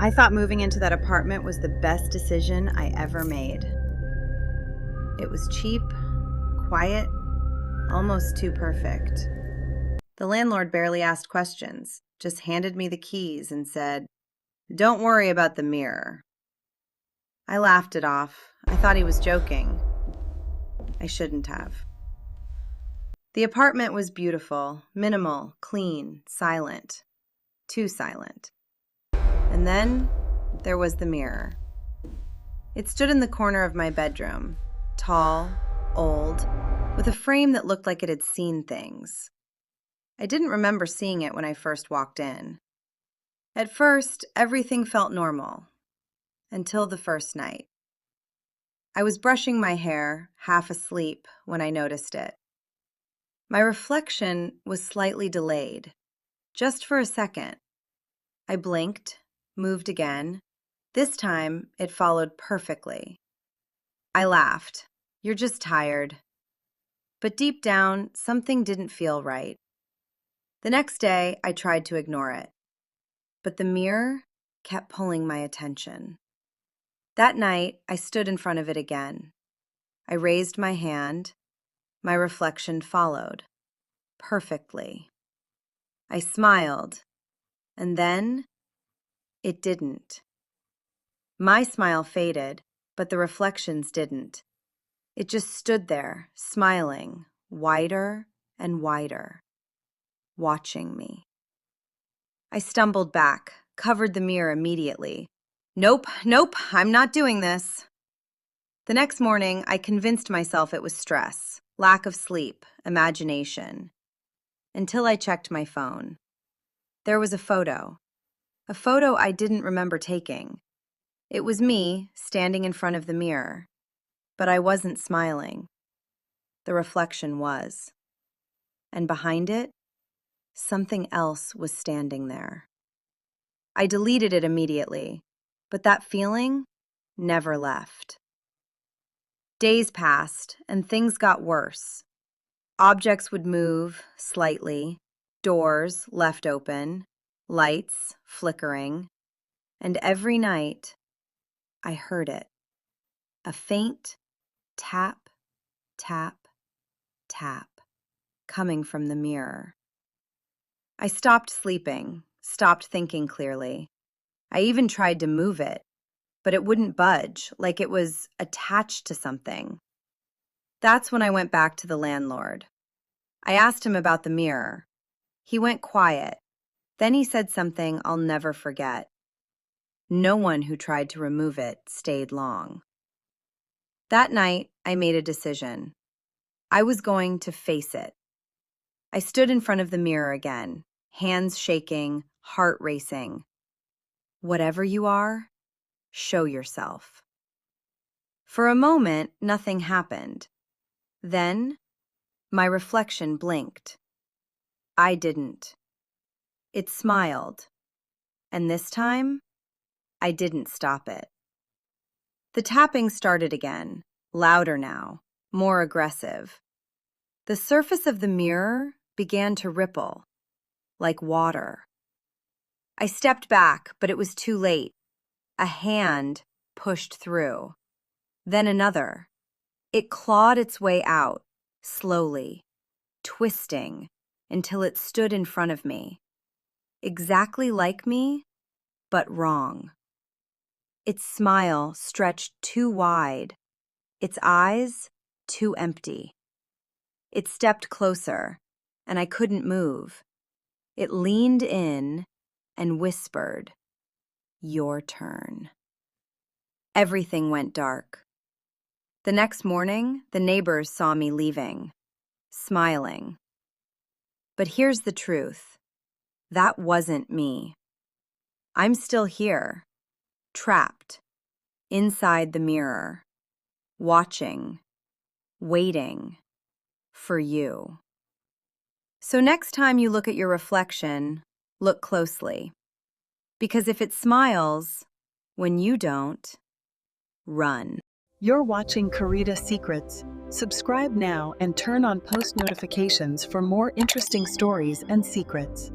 I thought moving into that apartment was the best decision I ever made. It was cheap, quiet, almost too perfect. The landlord barely asked questions, just handed me the keys and said, "Don't worry about the mirror." I laughed it off. I thought he was joking. I shouldn't have. The apartment was beautiful, minimal, clean, silent. Too silent. And then there was the mirror. It stood in the corner of my bedroom, tall, old, with a frame that looked like it had seen things. I didn't remember seeing it when I first walked in. At first, everything felt normal, until the first night. I was brushing my hair, half asleep, when I noticed it. My reflection was slightly delayed, just for a second. I blinked, moved again. This time, it followed perfectly. I laughed. "You're just tired." But deep down, something didn't feel right. The next day, I tried to ignore it. But the mirror kept pulling my attention. That night, I stood in front of it again. I raised my hand. My reflection followed. Perfectly. I smiled. And then, it didn't. My smile faded, but the reflections didn't. It just stood there, smiling, wider and wider, watching me. I stumbled back, covered the mirror immediately. Nope, I'm not doing this. The next morning, I convinced myself it was stress, lack of sleep, imagination, until I checked my phone. There was a photo I didn't remember taking. It was me standing in front of the mirror, but I wasn't smiling. The reflection was. And behind it, something else was standing there. I deleted it immediately, but that feeling never left. Days passed, and things got worse. Objects would move slightly, doors left open, lights flickering, and every night I heard it. A faint tap, tap, tap, coming from the mirror. I stopped sleeping, stopped thinking clearly. I even tried to move it, but it wouldn't budge, like it was attached to something. That's when I went back to the landlord. I asked him about the mirror. He went quiet. Then he said something I'll never forget. No one who tried to remove it stayed long. That night, I made a decision. I was going to face it. I stood in front of the mirror again, hands shaking, heart racing. Whatever you are, show yourself. For a moment, nothing happened. Then, my reflection blinked. I didn't. It smiled. And this time, I didn't stop it. The tapping started again, louder now, more aggressive. The surface of the mirror began to ripple, like water. I stepped back, but it was too late. A hand pushed through. Then another. It clawed its way out, slowly, twisting, until it stood in front of me. Exactly like me, but wrong. Its smile stretched too wide, its eyes too empty. It stepped closer, and I couldn't move. It leaned in and whispered, "Your turn." Everything went dark. The next morning, the neighbors saw me leaving, smiling. But here's the truth. That wasn't me. I'm still here, trapped, inside the mirror, watching, waiting for you. So next time you look at your reflection, look closely. Because if it smiles when you don't, run. You're watching Karita Secrets. Subscribe now and turn on post notifications for more interesting stories and secrets.